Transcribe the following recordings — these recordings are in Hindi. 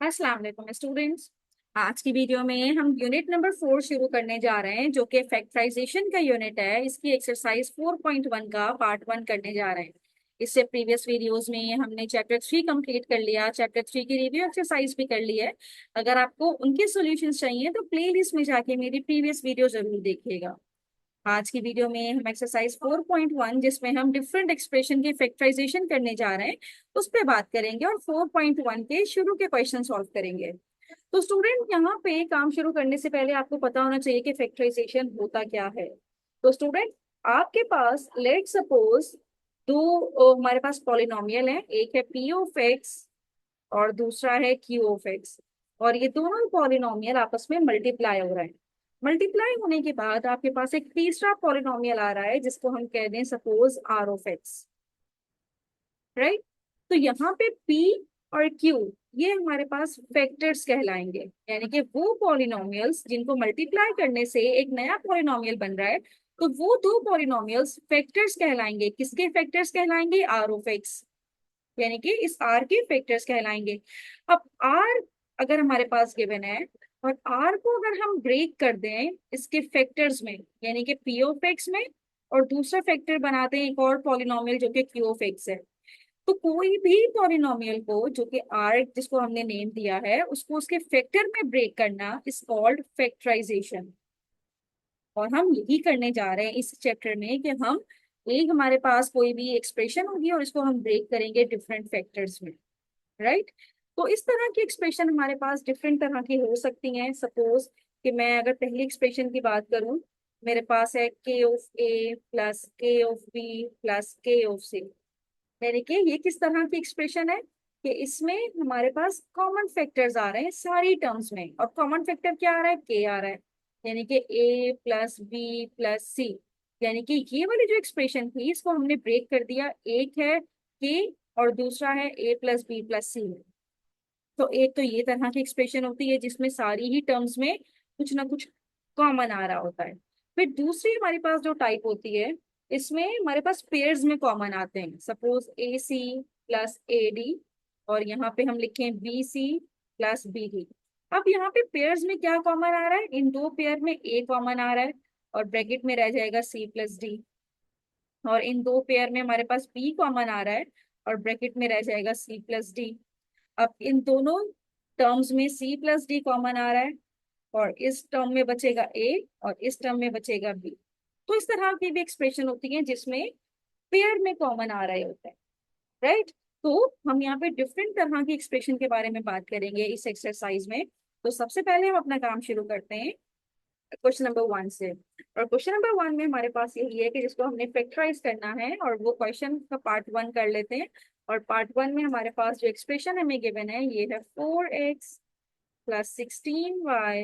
अस्सलाम वालेकुम स्टूडेंट्स। आज की वीडियो में हम यूनिट नंबर 4 शुरू करने जा रहे हैं, जो कि फैक्टराइजेशन का यूनिट है। इसकी एक्सरसाइज 4.1 का पार्ट 1 करने जा रहे हैं। इससे प्रीवियस वीडियोस में हमने चैप्टर 3 कंप्लीट कर लिया, चैप्टर 3 की रिव्यू एक्सरसाइज भी कर ली है। अगर आपको उनके सॉल्यूशंस चाहिए तो प्लेलिस्ट में जाके मेरी प्रीवियस वीडियो जरूर देखिएगा। आज की वीडियो में हम एक्सरसाइज 4.1, जिसमें हम डिफरेंट एक्सप्रेशन की फैक्टराइजेशन करने जा रहे हैं, उस पर बात करेंगे और 4.1 के शुरू के क्वेश्चन सॉल्व करेंगे। तो स्टूडेंट, यहाँ पे काम शुरू करने से पहले आपको पता होना चाहिए कि फैक्टराइजेशन होता क्या है। तो स्टूडेंट, आपके पास लेट सपोज हमारे पास पॉलिनोमियल है। एक है पी ऑफ एक्स और दूसरा है क्यू ऑफ एक्स। और ये दोनों पॉलिनोमियल आपस में मल्टीप्लाई हो रहे हैं। मल्टीप्लाई होने के बाद आपके पास एक तीसरा पॉलिनोमियल आ रहा है, जिसको हम कह दें suppose r of x. Right. तो यहाँ पे P और Q ये हमारे पास फैक्टर्स कहलाएंगे, यानी कि वो पॉलिनोमियल्स जिनको मल्टीप्लाई करने से एक नया पॉलिनोमियल बन रहा है। तो वो दो पॉलिनोमियल्स फैक्टर्स कहलाएंगे। किसके फैक्टर्स कहलाएंगे? आर ऑफ एक्स, यानी कि इस आर के फैक्टर्स कहलाएंगे। अब आर अगर हमारे पास गिवन है और आर को अगर हम ब्रेक कर दें इसके फैक्टर्स में, यानी कि पी ऑफ एक्स में, और दूसरा फैक्टर बनाते हैं एक और पॉलिनोमियल जो कि क्यू ऑफ एक्स है। तो कोई भी पॉलिनोमियल को जो कि आर जिसको हमने नेम दिया है उसको उसके फैक्टर में ब्रेक करना इज कॉल्ड फैक्टराइजेशन। और हम यही करने जा रहे हैं इस चैप्टर में कि हम एक हमारे पास कोई भी एक्सप्रेशन होगी और इसको हम ब्रेक करेंगे डिफरेंट फैक्टर्स में। राइट। तो इस तरह की एक्सप्रेशन हमारे पास डिफरेंट तरह की हो सकती हैं। सपोज कि मैं अगर पहली एक्सप्रेशन की बात करूं, मेरे पास है के ऑफ ए प्लस के ऑफ बी प्लस के ऑफ सी। यानी कि ये किस तरह की एक्सप्रेशन है कि इसमें हमारे पास कॉमन फैक्टर्स आ रहे हैं सारी टर्म्स में। और कॉमन फैक्टर क्या आ रहा है? के आ रहा है। यानी कि ए प्लस बी प्लस सी। यानी कि ये वाली जो एक्सप्रेशन थी इसको हमने ब्रेक कर दिया। एक है के और दूसरा है ए प्लस बी प्लस सी। तो एक तो ये तरह की एक्सप्रेशन होती है जिसमें सारी ही टर्म्स में कुछ ना कुछ कॉमन आ रहा होता है। फिर दूसरी हमारे पास जो टाइप होती है, इसमें हमारे पास पेयर्स में कॉमन आते हैं। Suppose a c plus a d, और यहाँ पे हम लिखें b c plus b d. अब यहाँ पे पेयर्स में क्या कॉमन आ रहा है? इन दो पेयर में ए कॉमन आ रहा है और ब्रैकेट में रह जाएगा सी प्लस डी। और इन दो पेयर में हमारे पास बी कॉमन आ रहा है और ब्रैकेट में रह जाएगा सी प्लस डी। अब इन दोनों टर्म्स में सी प्लस डी कॉमन आ रहा है और इस टर्म में बचेगा ए और इस टर्म में बचेगा बी। तो इस तरह की भी एक्सप्रेशन होती है जिसमें पेयर में कॉमन आ रहे होते हैं। राइट। तो हम यहाँ पे डिफरेंट तरह की एक्सप्रेशन के बारे में बात करेंगे इस एक्सरसाइज में। तो सबसे पहले हम अपना काम शुरू करते हैं क्वेश्चन नंबर 1 से। और क्वेश्चन नंबर 1 में हमारे पास यही है कि जिसको हमने फैक्टराइज करना है, और वो क्वेश्चन का पार्ट 1 कर लेते हैं। और पार्ट 1 में हमारे पास जो एक्सप्रेशन हमें गिवन है ये है 4x plus 16y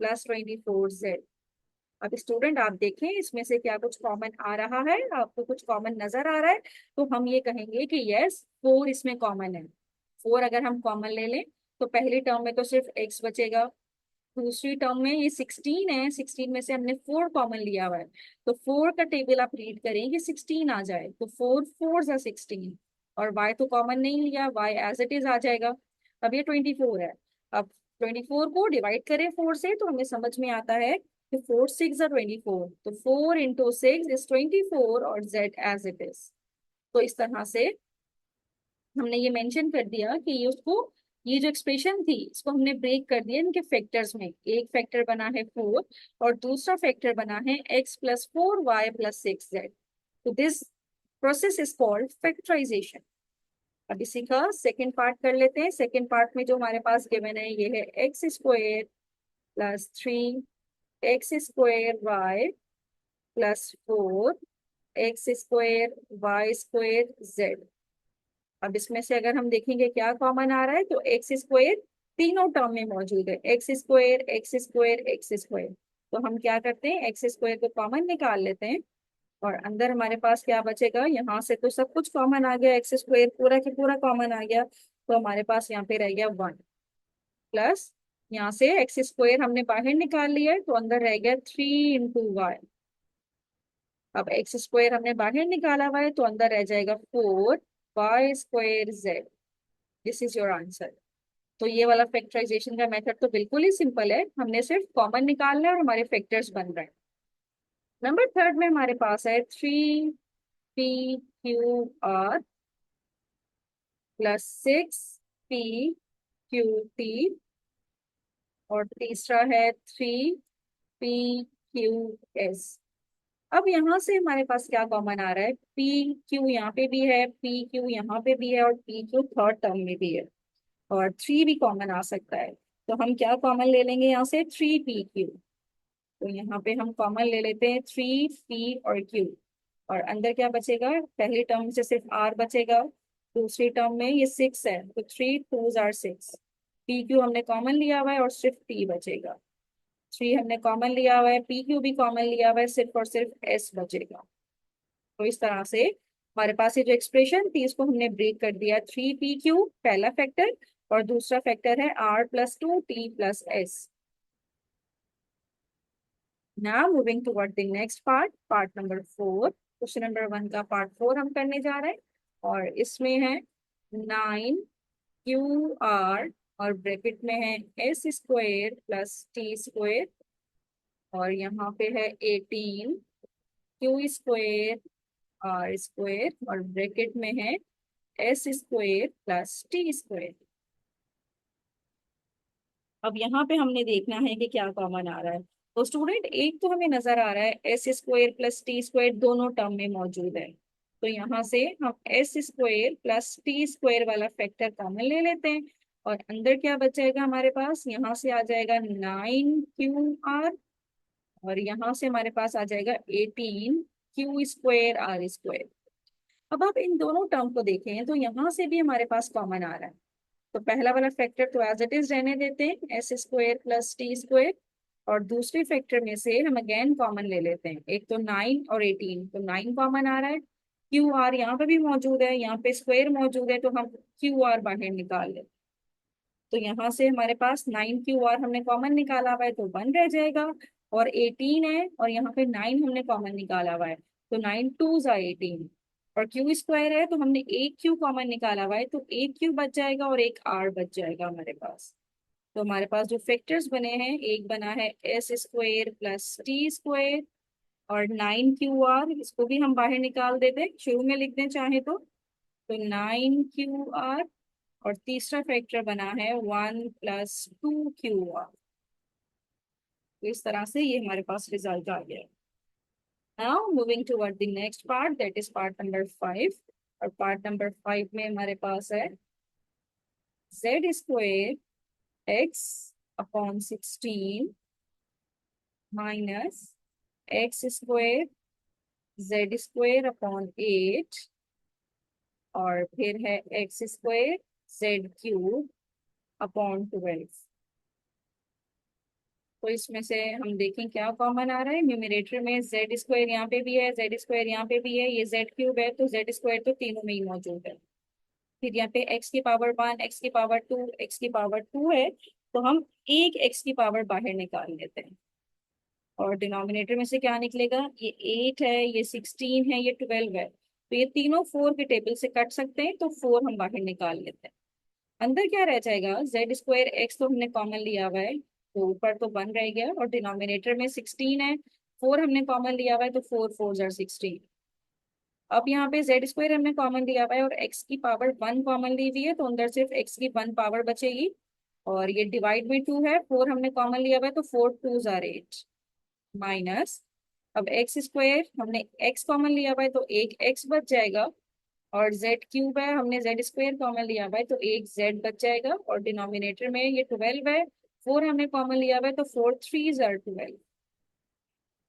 plus 24z। अब स्टूडेंट आप देखें इसमें से क्या कुछ कॉमन आ रहा है? आपको कुछ कॉमन नजर आ रहा है? तो हम ये कहेंगे कि यस, 4 इसमें कॉमन है। 4 अगर हम कॉमन ले लें तो पहली टर्म में तो सिर्फ x बचेगा। दूसरी टर्म में ये 16 है, 16 में से हमने 4 कॉमन लिया हुआ है। तो 4 का टेबल आप रीड करें कि 16 आ जाए तो 4 4 जा 16। और y तो कॉमन नहीं लिया, y एज इट इज आ जाएगा। अब ये 24 है। अब 24 को डिवाइड करें 4 से तो हमें समझ में आता है कि 4 6 जा 24, तो 4 इंटू 6 इज 24 और z एज इट इज। तो इस तरह से हमने ये मेंशन कर दिया कि ये उसको, ये जो एक्सप्रेशन थी इसको हमने ब्रेक कर दिया इनके फैक्टर्स में। एक फैक्टर बना है 4 और दूसरा फैक्टर बना है x plus 4y plus 6z। तो this process is called factorisation. अब इसी का सेकेंड पार्ट कर लेते हैं। सेकेंड पार्ट में जो हमारे पास गिवन है ये है x square plus 3 x square y plus 4 x square y square z. अब इसमें से अगर हम देखेंगे क्या कॉमन आ रहा है, तो एक्स स्क्वायर तीनों टर्म में मौजूद है। X square x square x square. तो हम क्या करते हैं, एक्स स्क्वायर को कॉमन निकाल लेते हैं और अंदर हमारे पास क्या बचेगा? यहाँ से तो सब कुछ कॉमन आ गया, एक्स स्क्वायर पूरा की पूरा कॉमन आ गया। तो हमारे पास यहाँ पे रह गया 1 प्लस, यहाँ से एक्स स्क्वायर हमने बाहर निकाल लिया है तो अंदर रह गया 3 इंटू वाई। अब एक्स स्क्वायर हमने बाहर निकाला हुआ है तो अंदर रह जाएगा 4 y square z. This is your answer. तो ये वाला फैक्टराइजेशन का मेथड तो बिल्कुल ही सिंपल है, हमने सिर्फ कॉमन निकालना है और हमारे फैक्टर्स बन रहे हैं। नंबर थर्ड में हमारे पास है 3p/q/r प्लस 6p/q/t और तीसरा है 3p/q/s। अब यहाँ से हमारे पास क्या कॉमन आ रहा है, पी क्यू यहाँ पे भी है, पी क्यू यहाँ पे भी है और पी क्यू थर्ड टर्म में भी है और थ्री भी कॉमन आ सकता है। तो हम क्या कॉमन ले लेंगे यहाँ से, 3p/q। तो यहाँ पे हम कॉमन ले लेते हैं 3p और q और अंदर क्या बचेगा, पहली टर्म से सिर्फ r बचेगा, दूसरी टर्म में ये 6 है तो 3 2 6। pq हमने कॉमन लिया हुआ है और सिर्फ t बचेगा, 3 हमने कॉमन लिया हुआ है, pq भी कॉमन लिया हुआ है, सिर्फ और सिर्फ s बचेगा। तो इस तरह से हमारे पास ये जो एक्सप्रेशन थी इसको हमने ब्रेक कर दिया, 3p/q पहला फैक्टर और दूसरा फैक्टर है r+2t+s। Now moving toward the next part, part number 4। Question number 1 का पार्ट 4 हम करने जा रहे हैं और इसमें है 9q/r और ब्रैकेट में है s² + t² और यहाँ पे है 18q² r² और ब्रैकेट में है s² + t²। अब यहाँ पे हमने देखना है कि क्या कॉमन आ रहा है। तो स्टूडेंट एक तो हमें नजर आ रहा है s² + t² दोनों टर्म में मौजूद है, तो यहाँ से हम s² + t² वाला फैक्टर कॉमन ले लेते हैं और अंदर क्या बचेगा हमारे पास, यहाँ से आ जाएगा 9q/r और यहाँ से हमारे पास आ जाएगा 18q² r²। अब आप इन दोनों टर्म को देखें तो यहाँ से भी हमारे पास कॉमन आ रहा है, तो पहला वाला फैक्टर तो एज इट इज रहने देते हैं s² + t² और दूसरे फैक्टर में से हम अगेन कॉमन ले लेते हैं, एक तो 9 और 18, तो 9 कॉमन आ रहा है, क्यू आर यहाँ पे भी मौजूद है, यहाँ पे स्क्वायर मौजूद है तो हम क्यू आर बाहर निकाल लेते। तो यहाँ से हमारे पास 9q/r हमने कॉमन निकाला हुआ है तो 1 रह जाएगा और 18 है और यहाँ पे 9 हमने कॉमन निकाला हुआ है तो 9 2 18 और q² है तो हमने एक q कॉमन निकाला हुआ है तो एक q बच जाएगा और एक r बच जाएगा हमारे पास। तो हमारे पास जो फैक्टर्स बने हैं, एक बना है s² + t² और 9q/r, इसको भी हम बाहर निकाल देते हैं, शुरू में लिख दें चाहे तो 9q/r और तीसरा फैक्टर बना है 1 + 2q/r। तो इस तरह से ये हमारे पास रिजल्ट आ गया। Now moving toward the next part, that is part number 5 और पार्ट नंबर 5 में हमारे पास है z² x/16 minus x² z² / 8 और फिर है x² z³ / 12। तो इसमें से हम देखें क्या कॉमन आ रहा है, न्यूमरेटर में z² यहाँ पे भी है, z² यहाँ पे भी है, ये z³ है तो z² तो तीनों में ही मौजूद है। फिर यहाँ पे x⁻1 x⁻2 x⁻2 है तो हम एक x⁻ बाहर निकाल लेते हैं और डिनोमिनेटर में से क्या निकलेगा, ये 8 है, ये 16 है, ये 12 है, तो ये तीनों 4 के टेबल से कट सकते हैं तो 4 हम बाहर निकाल लेते हैं। अंदर क्या रह जाएगा, z² x तो हमने कॉमन लिया हुआ है तो ऊपर तो 1 रह गया और डिनोमिनेटर में 16 है, 4 हमने कॉमन लिया हुआ है तो 4 4 16। अब यहाँ पे z² हमने कॉमन लिया हुआ है और x⁻1 कॉमन ली हुई है तो अंदर सिर्फ x की 1 पावर बचेगी और ये डिवाइड में 2 है, 4 हमने कॉमन लिया हुआ है तो 4 2 8 माइनस, अब x² हमने x कॉमन लिया हुआ है तो एक x बच जाएगा और z³ है, हमने z² कॉमन लिया हुआ है तो एक z बच जाएगा और डिनोमिनेटर में ये 12 है, 4 हमने कॉमन लिया हुआ है तो 4 3 12।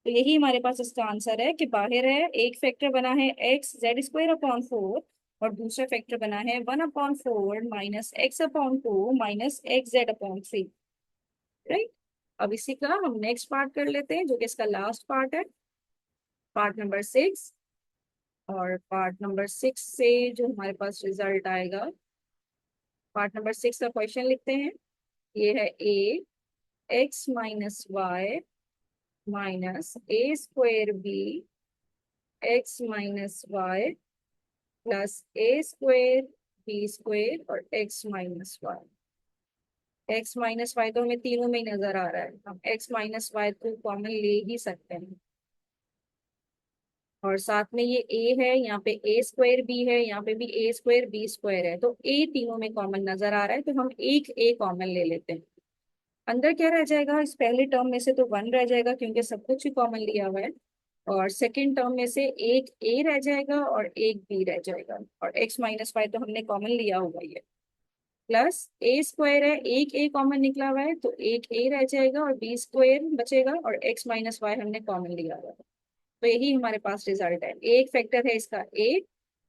तो यही हमारे पास इसका आंसर है कि बाहर है एक फैक्टर बना है x(z²/4) और दूसरा फैक्टर बना है 1/4 minus x/2 minus xz/3। Right. अब इसी का हम नेक्स्ट पार्ट कर लेते हैं जो कि इसका लास्ट पार्ट है, पार्ट नंबर 6। और पार्ट नंबर 6 से जो हमारे पास रिजल्ट आएगा, पार्ट नंबर 6 का क्वेश्चन लिखते हैं। ये है a(x - y) minus a²b x - y plus a² b² और x - y। X minus y तो हमें तीनों में ही नजर आ रहा है, हम एक्स माइनस वाई को कॉमन ले ही सकते हैं। और साथ में ये ए है, यहाँ पे ए स्क्वायर बी है, यहाँ पे भी ए स्क्वायर बी स्क्वायर है, तो ए तीनों में कॉमन नजर आ रहा है, तो हम एक ए कॉमन ले लेते हैं। अंदर क्या रह जाएगा, इस पहले टर्म में से तो वन रह जाएगा क्योंकि सब कुछ ही कॉमन लिया हुआ है। और सेकंड टर्म में से एक ए रह जाएगा और एक बी रह जाएगा, और एक्स माइनस वाई तो हमने कॉमन लिया हुआ ही है। प्लस ए स्क्वायर है, एक ए कॉमन निकला हुआ है, तो एक ए रह जाएगा और बी स्क्वायर बचेगा, और एक्स माइनस वाई हमने कॉमन लिया हुआ है। तो यही हमारे पास रिजल्ट है। एक फैक्टर है इसका ए,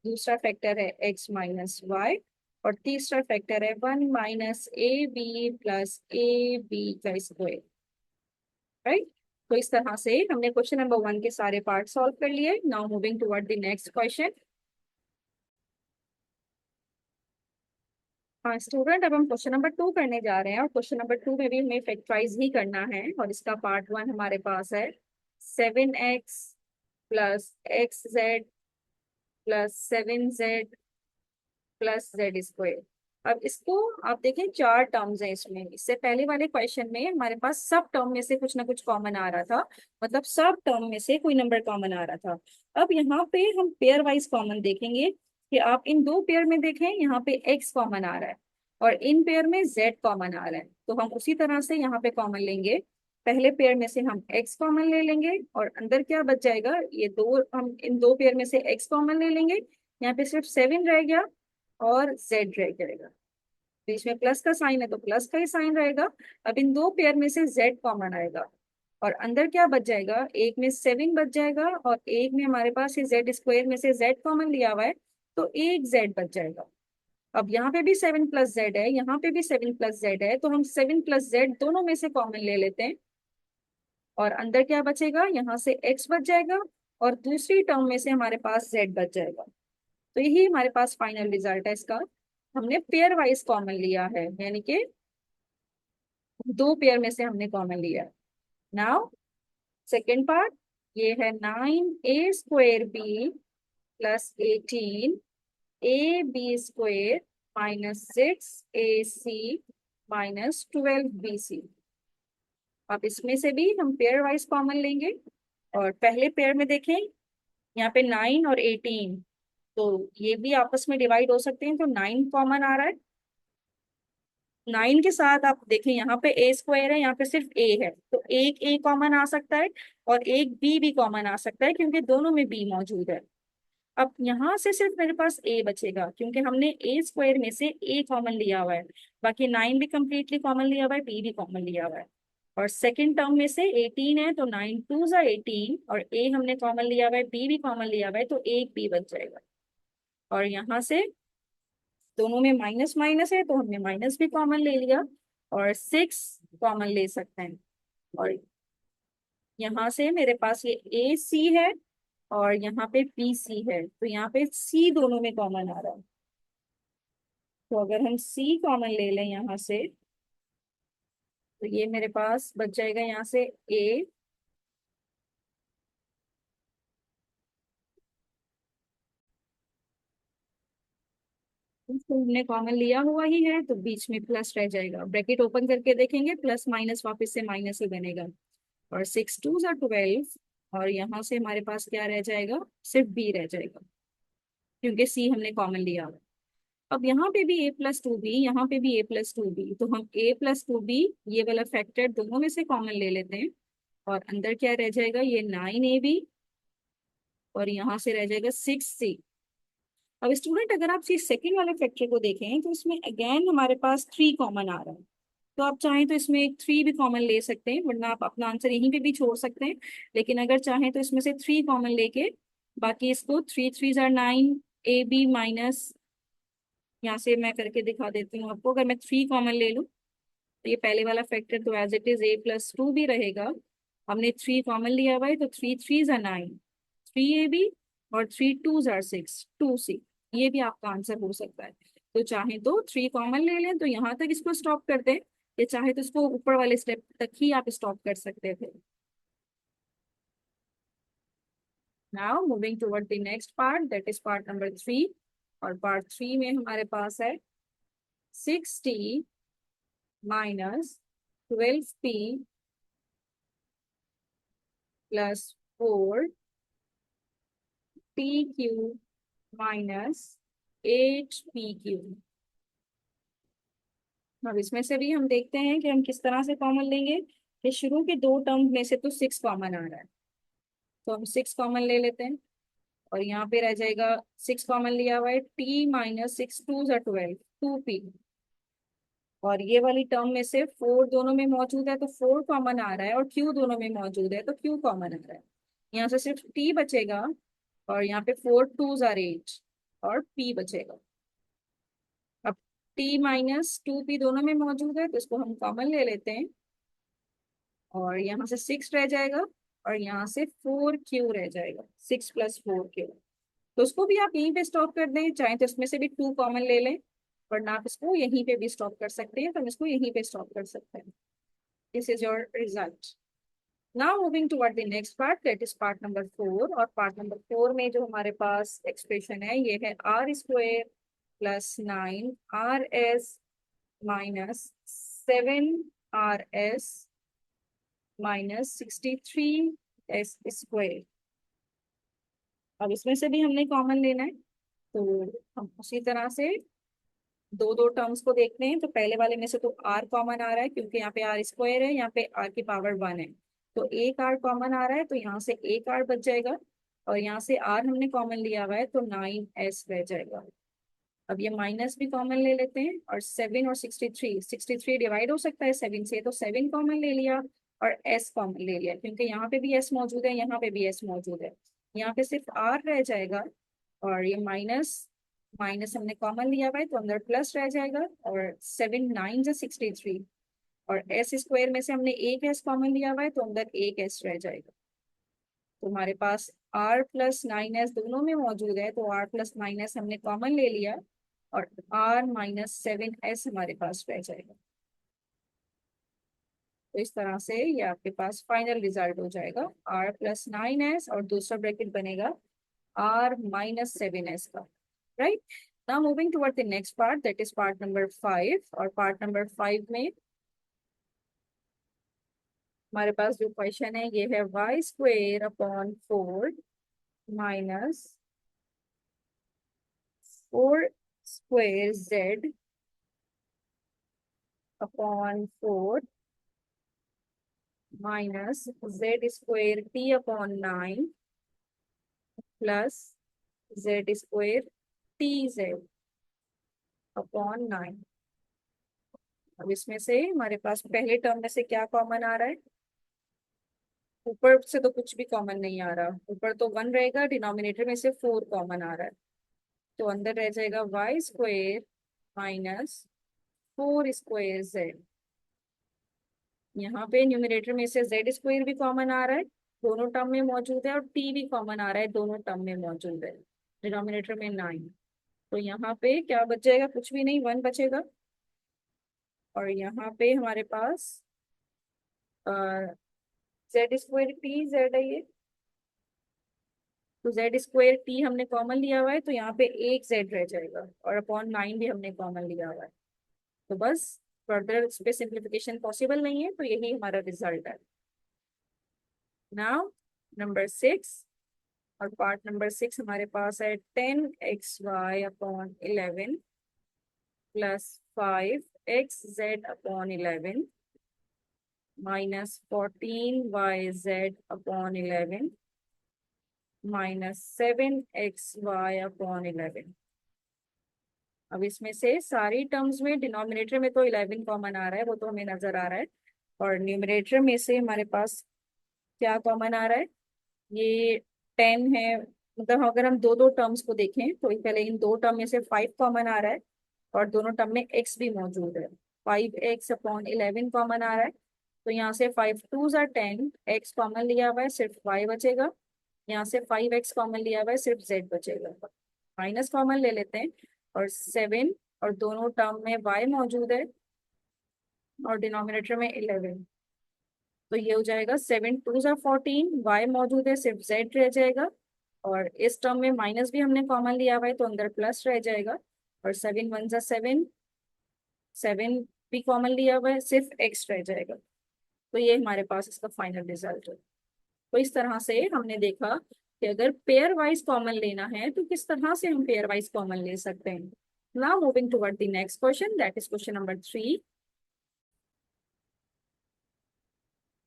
दूसरा फैक्टर है एक्स माइनस वाई, और तीसरा फैक्टर है one minus a b plus a b का स्क्वायर। राइट। तो इस तरह से हमने क्वेश्चन नंबर 1 के सारे पार्ट सॉल्व कर लिए। Now moving toward the next question. हाँ स्टूडेंट, अब हम क्वेश्चन नंबर 2 करने जा रहे हैं, और क्वेश्चन नंबर 2 में भी हमें फैक्टराइज ही करना है, और इसका पार्ट 1 हमारे पास है 7x plus x Z plus 7z plus Z square. अब इसको आप देखें, चार टर्म्स हैं इसमें। इससे पहले वाले क्वेश्चन में हमारे पास सब टर्म में से कुछ ना कुछ कॉमन आ रहा था, मतलब सब टर्म में से कोई नंबर कॉमन आ रहा था। अब यहाँ पे हम पेयर वाइज कॉमन देखेंगे, कि आप इन दो पेयर में देखें, यहाँ पे एक्स कॉमन आ रहा है और इन पेयर में जेड कॉमन आ रहा है, तो हम उसी तरह से यहाँ पे कॉमन लेंगे। पहले पेयर में से हम एक्स कॉमन ले लेंगे, और अंदर क्या बच जाएगा, ये दो, हम इन दो पेयर में से एक्स कॉमन ले लेंगे। यहाँ पे सिर्फ 7 रह गया और जेड रह जाएगा। बीच में प्लस का साइन है तो प्लस का ही साइन रहेगा। अब इन दो पेयर में से जेड कॉमन आएगा, और अंदर क्या बच जाएगा, एक में 7 बच जाएगा और एक में हमारे पास ये जेड स्क्वायर में से जेड कॉमन लिया हुआ है, तो एक जेड बच जाएगा। अब यहाँ पे भी 7 प्लस जेड है, यहाँ पे भी 7 प्लस जेड है, तो हम 7 प्लस जेड दोनों में से कॉमन ले लेते हैं। और अंदर क्या बचेगा, यहाँ से एक्स बच जाएगा, और दूसरी टर्म में से हमारे पास जेड बच जाएगा। तो यही हमारे पास फाइनल रिजल्ट है इसका। हमने पेयर वाइज कॉमन लिया है, यानी कि दो पेयर में से हमने कॉमन लिया है। नाउ सेकेंड पार्ट, ये है 9a² b plus 18ab² minus 6ac minus 12bc। अब इसमें से भी हम पेयर वाइज कॉमन लेंगे, और पहले पेयर में देखें, यहाँ पे 9 और 18, तो ये भी आपस में डिवाइड हो सकते हैं, तो 9 कॉमन आ रहा है। 9 के साथ आप देखें, यहाँ पे ए स्क्वायर है, यहाँ पे सिर्फ ए है, तो एक ए कॉमन आ सकता है और एक बी भी कॉमन आ सकता है, क्योंकि दोनों में बी मौजूद है। अब यहाँ से सिर्फ मेरे पास ए बचेगा, क्योंकि हमने ए स्क्वायर में से ए कॉमन लिया हुआ है। बाकी 9 भी कंप्लीटली कॉमन लिया हुआ है, बी भी कॉमन लिया हुआ है। और सेकंड टर्म में से 18 है, तो 9 2 ज़ा 18, और ए हमने कॉमन लिया हुआ है, बी भी कॉमन लिया हुआ है, तो एक बी बच जाएगा। और यहाँ से दोनों में माइनस माइनस है, तो हमने माइनस भी कॉमन ले लिया, और 6 कॉमन ले सकते हैं। और यहाँ से मेरे पास ये ए सी है, और यहाँ पे बी सी है, तो यहाँ पे सी दोनों में कॉमन आ रहा है। तो अगर हम सी कॉमन ले लें यहाँ से, तो ये मेरे पास बच जाएगा यहाँ से ए, इसको हमने कॉमन लिया हुआ ही है, तो बीच में प्लस रह जाएगा। ब्रैकेट ओपन करके देखेंगे, प्लस माइनस वापस से माइनस ही बनेगा। और 6 2 ज़ा 12, और यहाँ से हमारे पास क्या रह जाएगा, सिर्फ बी रह जाएगा, क्योंकि सी हमने कॉमन लिया हुआ है। अब यहाँ पे भी a+2b, यहाँ पे भी a+2b, तो हम a+2b ये वाला फैक्टर दोनों में से कॉमन ले लेते हैं, और अंदर क्या रह जाएगा, ये 9ab, और यहाँ से रह जाएगा 6c। अब स्टूडेंट, अगर आप इस सेकंड वाले फैक्टर को देखें, तो इसमें अगेन हमारे पास 3 कॉमन आ रहा है। तो आप चाहें तो इसमें एक 3 भी कॉमन ले सकते हैं, वरना आप अपना आंसर यहीं पे भी छोड़ सकते हैं। लेकिन अगर चाहें तो इसमें से 3 कॉमन लेके, बाकी इसको 3 3 ज़ा 9 ए बी माइनस, यहाँ से मैं करके दिखा देती हूँ आपको। अगर मैं 3 कॉमन ले लूँ, तो ये पहले वाला फैक्टर तो एज इट इज a+2 भी रहेगा। हमने 3 कॉमन लिया हुआ है, तो 3 3 ज़ा 9, 3ab, और 3 2 ज़ा 6, 2c। ये भी आपका आंसर हो सकता है। तो चाहे तो 3 कॉमन ले लें तो यहाँ तक इसको स्टॉप कर दें, या चाहे तो इसको ऊपर वाले स्टेप तक ही आप स्टॉप कर सकते थे। Now moving toward the next part, that is part number 3। और पार्ट 3 में हमारे पास है 6t minus 12p plus 4t³ minus 8p³। अब इसमें से भी हम देखते हैं कि हम किस तरह से कॉमन लेंगे। कि शुरू के दो टर्म में से तो 6 कॉमन आ रहा है, तो हम 6 कॉमन ले लेते हैं। और यहाँ पे रह जाएगा 6 कॉमन लिया हुआ है, t - 6 2 = 12, 2p। और ये वाली टर्म में से 4 दोनों में मौजूद है तो 4 कॉमन आ रहा है, और q दोनों में मौजूद है तो q कॉमन आ रहा है। यहाँ से सिर्फ t बचेगा, और यहाँ पे 4 2 = 8 और p बचेगा। अब t - 2p दोनों में मौजूद है तो इसको हम कॉमन ले लेते हैं, और यहाँ से 6 रह जाएगा, और यहाँ से 4q रह जाएगा, 6 + 4q। तो उसको भी आप यहीं पे स्टॉप कर दें, चाहे तो इसमें से भी 2 कॉमन ले लें, वरना आप इसको यहीं पे भी स्टॉप कर सकते हैं, तो हम इसको यहीं पे स्टॉप कर सकते हैं। This is your result. Now moving toward the next part, that is part number 4। और पार्ट नंबर 4 में जो हमारे पास एक्सप्रेशन है ये है r² + 9rs minus 7rs minus 63s²। अब इसमें से भी हमने कॉमन लेना है, तो हम उसी तरह से दो दो टर्म्स को देखते हैं। तो पहले वाले में से तो r कॉमन आ रहा है, क्योंकि यहाँ पे r² है, यहाँ पे r⁻1 है, तो एक r कॉमन आ रहा है, तो यहाँ से एक r बच जाएगा। और यहाँ से r हमने कॉमन लिया हुआ है तो 9s रह जाएगा। अब ये माइनस भी कॉमन ले लेते हैं, और 7 और 63 डिवाइड हो सकता है 7 से, तो 7 कॉमन ले लिया, और s कॉमन ले लिया, क्योंकि यहाँ पे भी s मौजूद है, यहाँ पे भी s मौजूद है। यहाँ पे सिर्फ r रह जाएगा, और ये माइनस माइनस हमने कॉमन लिया हुआ है तो अंदर प्लस रह जाएगा, और 7 9 = 63। और s² में से हमने एक s कॉमन लिया हुआ है तो अंदर एक s रह जाएगा। तो हमारे पास r + 9s दोनों में मौजूद है, तो r + 9s हमने कॉमन ले लिया, और r - 7s हमारे पास रह जाएगा। तो इस तरह से ये आपके पास फाइनल रिजल्ट हो जाएगा, r + 9s, और दूसरा ब्रैकेट बनेगा r - 7s का। Right. Now moving toward the next part, that is part number 5। और पार्ट नंबर 5 में हमारे पास जो क्वेश्चन है ये है y² / 4 minus 4² z/4 minus z²t/9 plus z²tz/9। अब इसमें से हमारे पास पहले टर्म में से क्या कॉमन आ रहा है? ऊपर से तो कुछ भी कॉमन नहीं आ रहा, ऊपर तो 1 रहेगा, डिनोमिनेटर में से 4 कॉमन आ रहा है, तो अंदर रह जाएगा y² माइनस 4² z। यहाँ पे न्यूमिनेटर में से z² भी कॉमन आ रहा है, दोनों टर्म में मौजूद है, और t भी कॉमन आ रहा है, दोनों टर्म में मौजूद है, डिनोमिनेटर में 9। तो यहाँ पे क्या बच जाएगा? कुछ भी नहीं, 1 बचेगा। और यहाँ पे हमारे पास z²t z है ये, तो z²t हमने कॉमन लिया हुआ है, तो यहाँ पे एक z रह जाएगा, और अपॉन 9 भी हमने कॉमन लिया हुआ है। तो बस फर्दर इस पे सिंप्लीफिकेशन पॉसिबल नहीं है, तो यही हमारा रिजल्ट है। Now number 6। और पार्ट नंबर 6 हमारे पास है 10xy/11 plus 5xz/11 minus 14yz/11 minus 7xy/11। अब इसमें से सारी टर्म्स में डिनोमिनेटर में तो 11 कॉमन आ रहा है, वो तो हमें नजर आ रहा है, और न्यूमरेटर में से हमारे पास क्या कॉमन आ रहा है? ये 10 है। मतलब अगर हम दो दो टर्म्स को देखें तो पहले इन दो टर्म में से 5 कॉमन आ रहा है, और दोनों टर्म में x भी मौजूद है, 5x/11 कॉमन आ रहा है। तो यहाँ से 5 2 = 10, x कॉमन लिया हुआ है, सिर्फ y बचेगा। यहाँ से 5x कॉमन लिया हुआ है, सिर्फ z बचेगा। माइनस कॉमन ले लेते हैं, और 7, और दोनों टर्म में y मौजूद है, और डिनोमिनेटर में 11। तो ये हो जाएगा 7 2 = 14, y मौजूद है, सिर्फ z रह जाएगा। और इस टर्म में माइनस भी हमने कॉमन लिया हुआ है, तो अंदर प्लस रह जाएगा। और 7 1 = 7, 7 बी कॉमन लिया हुआ है, सिर्फ एक्स रह जाएगा। तो ये हमारे पास इसका फाइनल रिजल्ट है। तो इस तरह से हमने देखा कि अगर पेयर वाइज कॉमन लेना है तो किस तरह से हम पेयर वाइज कॉमन ले सकते हैं। Now moving toward the next question, that is question number 3।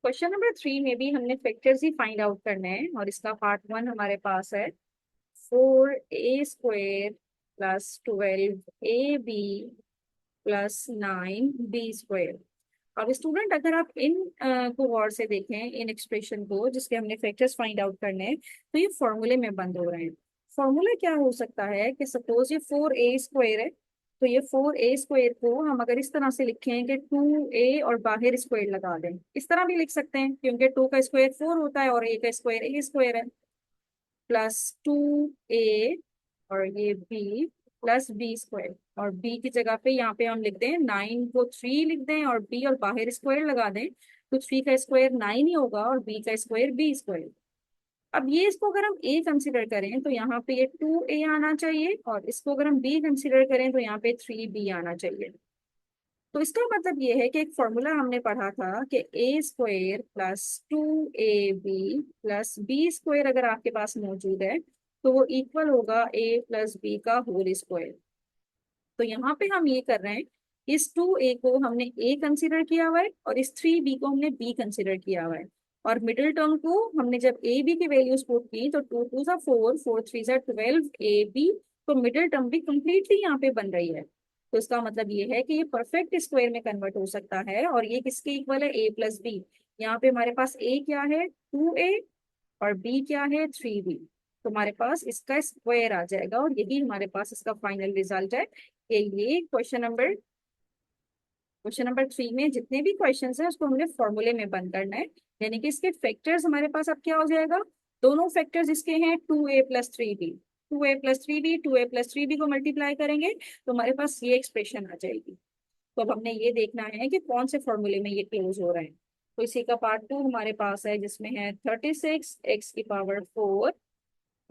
Question number 3 में भी हमने फैक्टर्स ही फाइंड आउट करने हैं और इसका पार्ट 1 हमारे पास है 4a² plus 12ab plus 9b²। अब स्टूडेंट अगर आप इन को गौर से देखें, इन एक्सप्रेशन को जिसके हमने फैक्टर्स फाइंड आउट करने हैं, तो ये फॉर्मूले में बंद हो रहे हैं। फॉर्मूला क्या हो सकता है कि सपोज ये 4a² है, तो ये 4a² को हम अगर इस तरह से लिखें कि 2a और बाहर स्क्वायर लगा दें, इस तरह भी लिख सकते हैं क्योंकि 2 का स्क्वायर 4 होता है और a का स्क्वायर a² है, प्लस 2a और ये b प्लस b²। और b की जगह पे यहाँ पे हम लिख दें 9 को 3 लिख दें और b और बाहर स्क्वायर लगा दें, तो 3 का स्क्वायर 9 ही होगा और b का स्क्वायर b²। अब ये इसको अगर हम a कंसिडर करें तो यहाँ पे ये 2a आना चाहिए और इसको अगर हम b कंसिडर करें तो यहाँ पे 3b आना चाहिए। तो इसका मतलब ये है कि एक फॉर्मूला हमने पढ़ा था कि a² plus 2ab plus b² अगर आपके पास मौजूद है तो वो इक्वल होगा a प्लस b का होल स्क्वायर। तो यहाँ पे हम ये कर रहे हैं, इस 2a को हमने a कंसिडर किया हुआ है और इस 3b को हमने b कंसिडर किया हुआ है। और मिडिल टर्म को हमने जब a b की वैल्यूज पुट की तो 2 2 4 4 3 12 ab, तो मिडिल टर्म भी कंप्लीटली यहाँ पे बन रही है। तो इसका मतलब ये है कि ये परफेक्ट स्क्वायर में कन्वर्ट हो सकता है और ये किसके इक्वल है, a प्लस बी। यहाँ पे हमारे पास a क्या है 2a और b क्या है 3b, तो हमारे पास इसका स्क्वायर आ जाएगा और यही हमारे पास इसका फाइनल रिजल्ट है। ये क्वेश्चन नंबर 3 में जितने भी क्वेश्चन हैं उसको हमने फॉर्मूले में बंद करना है, यानी कि इसके फैक्टर्स हमारे पास अब क्या हो जाएगा, दोनों फैक्टर्स इसके हैं 2a plus 3b। 2a plus 3b 2a plus 3b को मल्टीप्लाई करेंगे तो हमारे पास ये एक्सप्रेशन आ जाएगी। तो अब हमने ये देखना है कि कौन से फॉर्मूले में ये क्लोज हो रहे हैं। तो इसी का पार्ट 2 हमारे पास है जिसमें है 36x⁴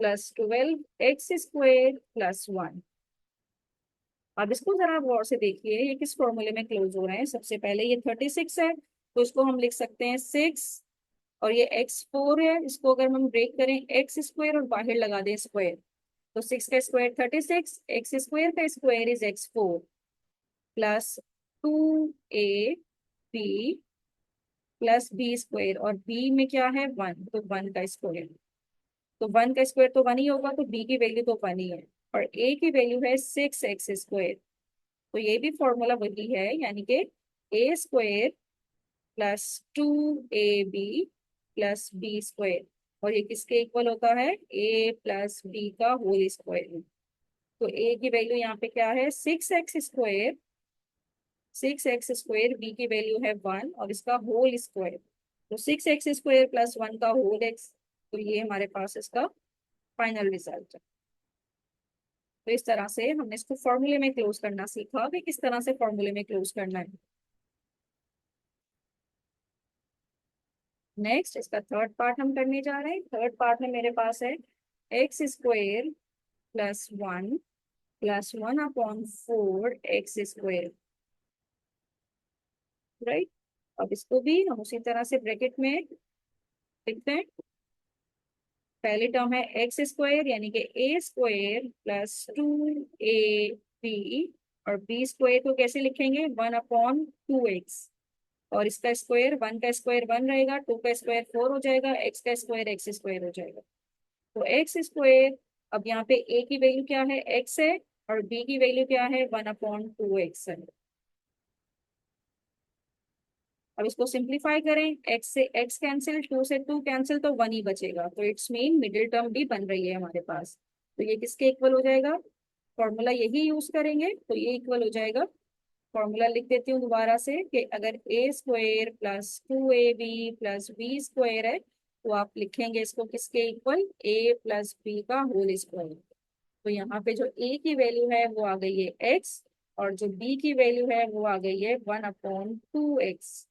प्लस 12x² प्लस 1। अब इसको जरा गौर से देखिए ये किस फॉर्मूले में क्लोज हो रहे हैं। सबसे पहले ये 36 है तो इसको हम लिख सकते हैं 6, और ये x4 है, इसको अगर हम ब्रेक करें x² और बाहर लगा दें स्क्वायर, तो 6 का स्क्वायर 36, x² का square is x4 plus 2ab plus b² और b में क्या है 1, तो 1 का स्क्वायर, तो 1 का स्क्वायर तो 1 ही होगा, तो b की वैल्यू तो 1 ही है और a की वैल्यू है 6x²। तो ये भी फॉर्मूला वही है, यानी कि a² plus 2ab plus b² और ये किसके इक्वल होता है, a प्लस b का होल स्क्वायर। तो a की वैल्यू यहाँ पे क्या है 6x², 6x², b की वैल्यू है 1 और इसका होल स्क्वायर, तो 6x² प्लस 1 का होल x। तो ये हमारे पास इसका फाइनल रिजल्ट है। तो इस तरह से हमने इसको फॉर्मूले में क्लोज करना सीखा कि किस तरह से फॉर्मूले में क्लोज करना है। नेक्स्ट इसका थर्ड पार्ट हम करने जा रहे हैं। थर्ड पार्ट में मेरे पास है x² plus 1 plus 1/4 x², right. अब इसको भी हम उसी तरह से ब्रैकेट में लिखते हैं। पहली टर्म है x² यानी कि a² प्लस 2ab और b² को कैसे लिखेंगे 1/2x, और इसका स्क्वायर 1 का स्क्वायर 1 रहेगा, 2 का स्क्वायर 4 हो जाएगा, x का स्क्वायर x² हो जाएगा। तो x², अब यहाँ पे a की वैल्यू क्या है x है और b की वैल्यू क्या है 1/2x है। अब इसको सिंप्लीफाई करें, x से x कैंसिल, 2 से 2 कैंसिल, तो 1 ही बचेगा, तो इट्स मीन मिडिल टर्म भी बन रही है हमारे पास। तो ये किसके इक्वल हो जाएगा, फॉर्मूला यही यूज करेंगे तो ये इक्वल हो जाएगा। फॉर्मूला लिख देती हूँ दोबारा से कि अगर a² plus 2ab plus b² है तो आप लिखेंगे इसको किसके इक्वल, a प्लस b का होल स्क्वायर। तो यहाँ पे जो a की वैल्यू है वो आ गई है x और जो b की वैल्यू है वो आ गई है 1/2x।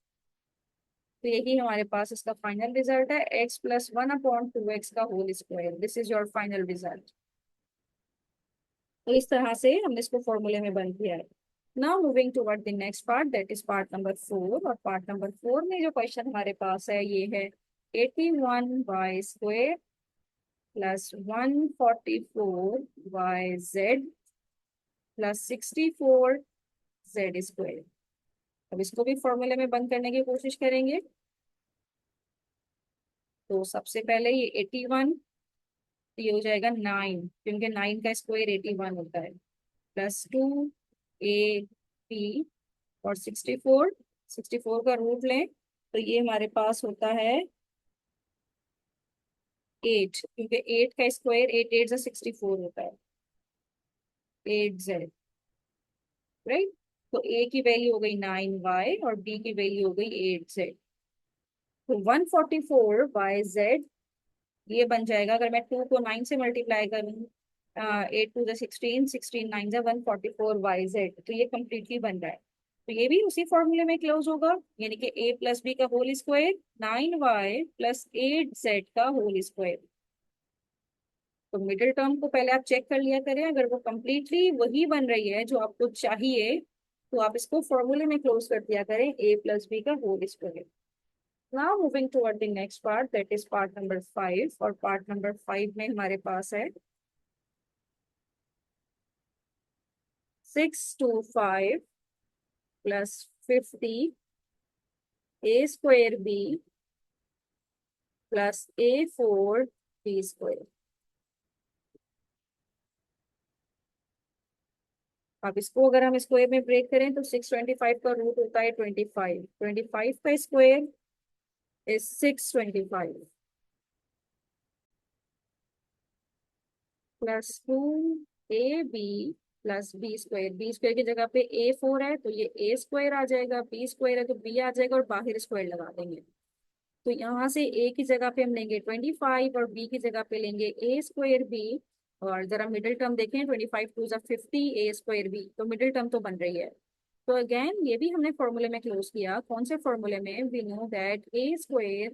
तो यही हमारे पास इसका फाइनल रिजल्ट है, x प्लस 1/2x का whole square. This is your final result. तो इस तरह से हमने इसको फॉर्मूले में बंद किया है। Now moving toward the next part, that is part number 4। और पार्ट नंबर 4 में जो क्वेश्चन हमारे पास है ये है 81y² plus 144yz plus 64z²। अब इसको भी फॉर्मूले में बंद करने की कोशिश करेंगे। तो सबसे पहले ये 81, ये हो जाएगा 9, क्योंकि 9 का स्क्वायर 81 होता है, प्लस 2ab और 64, 64 का रूट लें तो ये हमारे पास होता है 8, क्योंकि 8 का स्क्वायर 8 8 से 64 होता है, 8z, राइट। तो a की वैल्यू हो गई 9y और b की वैल्यू हो गई 8z। तो 144yz ये बन जाएगा, अगर मैं 2 को 9 से मल्टीप्लाई करूँ, 8 2 16, 16 9 144yz, तो ये कम्प्लीटली बन रहा है। तो ये भी उसी फॉर्मूले में क्लोज होगा, यानी कि a प्लस बी का whole square 9y plus 8z का होल स्क्वायर। तो मिडिल टर्म को पहले आप चेक कर लिया करें, अगर वो कम्प्लीटली वही बन रही है जो आपको चाहिए तो आप इसको फॉर्मूले में क्लोज कर दिया करें, a प्लस बी का whole square. Now moving toward the next part, that is part number 5। और part number 5 में हमारे पास है 625 plus 50a² b plus a4b²। अब इसको अगर हम स्क्वायर में ब्रेक करें तो 625 का रूट होता है 25, 25 का square is 625 plus 2ab plus b²। b² की जगह पे a4 है तो ये a² आ जाएगा, b² है तो b आ जाएगा और बाहर स्क्वायर लगा देंगे। तो यहाँ से a की जगह पे हम लेंगे 25 और b की जगह पे लेंगे a²b। और जरा मिडिल टर्म देखें, 25 2 50 a²b, तो मिडिल टर्म तो बन रही है। तो अगेन ये भी हमने फॉर्मूले में क्लोज किया, कौन से फॉर्मूले में, we know that a²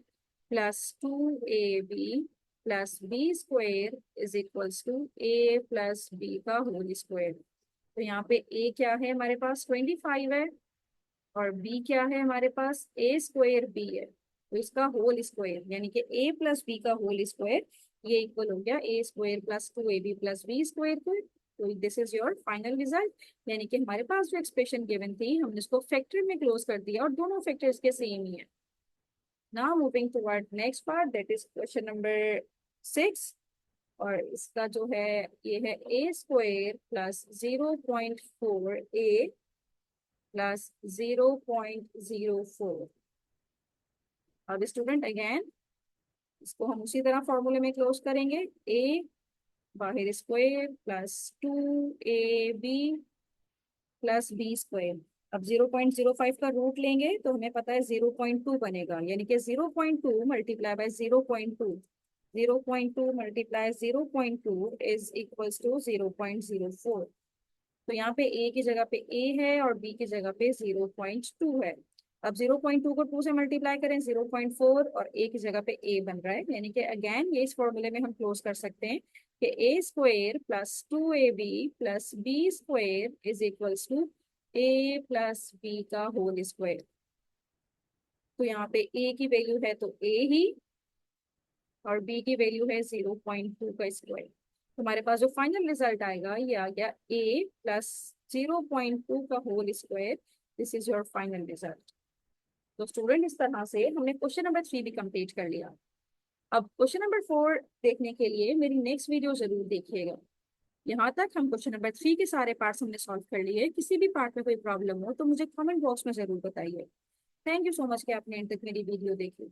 plus 2ab plus b² is equals to a plus b का होल स्क्वायर। तो यहाँ पे a क्या है हमारे पास 25 है और b क्या है हमारे पास a²b है, तो इसका होल स्क्वायर यानी कि a प्लस b का होल स्क्वायर ये इक्वल हो गया a² plus 2ab plus b² को। तो this is your final result, यानी कि हमारे पास जो एक्सप्रेशन गिवन थी हमने इसको फैक्टर में क्लोज कर दिया और दोनों फैक्टर्स के सेम ही है। Now moving toward next part, that is question number 6। और इसका जो है ये है a² प्लस 0.4a प्लस 0.04। अब स्टूडेंट अगेन इसको हम उसी तरह फॉर्मूले में क्लोज करेंगे, a बाहर square plus 2ab plus b²। अब 0.05 का रूट लेंगे तो हमें पता है 0.2 बनेगा, यानी कि 0.2 multiply by 0.2, 0.2 multiply 0.2 is equals to 0.04। तो यहाँ पे a की जगह पे a है और b की जगह पे 0.2 है। अब 0.2 को 2 से मल्टीप्लाई करें 0.4 और a की जगह पे a बन रहा है, यानी कि अगेन ये इस फॉर्मूले में हम क्लोज कर सकते हैं कि a² plus 2ab plus b² is equals to a plus b का होल स्क्वायर। तो यहाँ पे a की वैल्यू है तो a ही और b की वैल्यू है 0.2 का स्क्वायर। तो हमारे पास जो फाइनल रिजल्ट आएगा ये आ गया a प्लस 0.2 का whole square. This is your final result. तो स्टूडेंट इस तरह से हमने क्वेश्चन नंबर 3 भी कंप्लीट कर लिया। अब क्वेश्चन नंबर 4 देखने के लिए मेरी नेक्स्ट वीडियो जरूर देखिएगा। यहाँ तक हम क्वेश्चन नंबर 3 के सारे पार्ट्स हमने सॉल्व कर लिए। किसी भी पार्ट में कोई प्रॉब्लम हो तो मुझे कमेंट बॉक्स में जरूर बताइए। थैंक यू सो मच कि आपने एंड तक मेरी वीडियो देखी।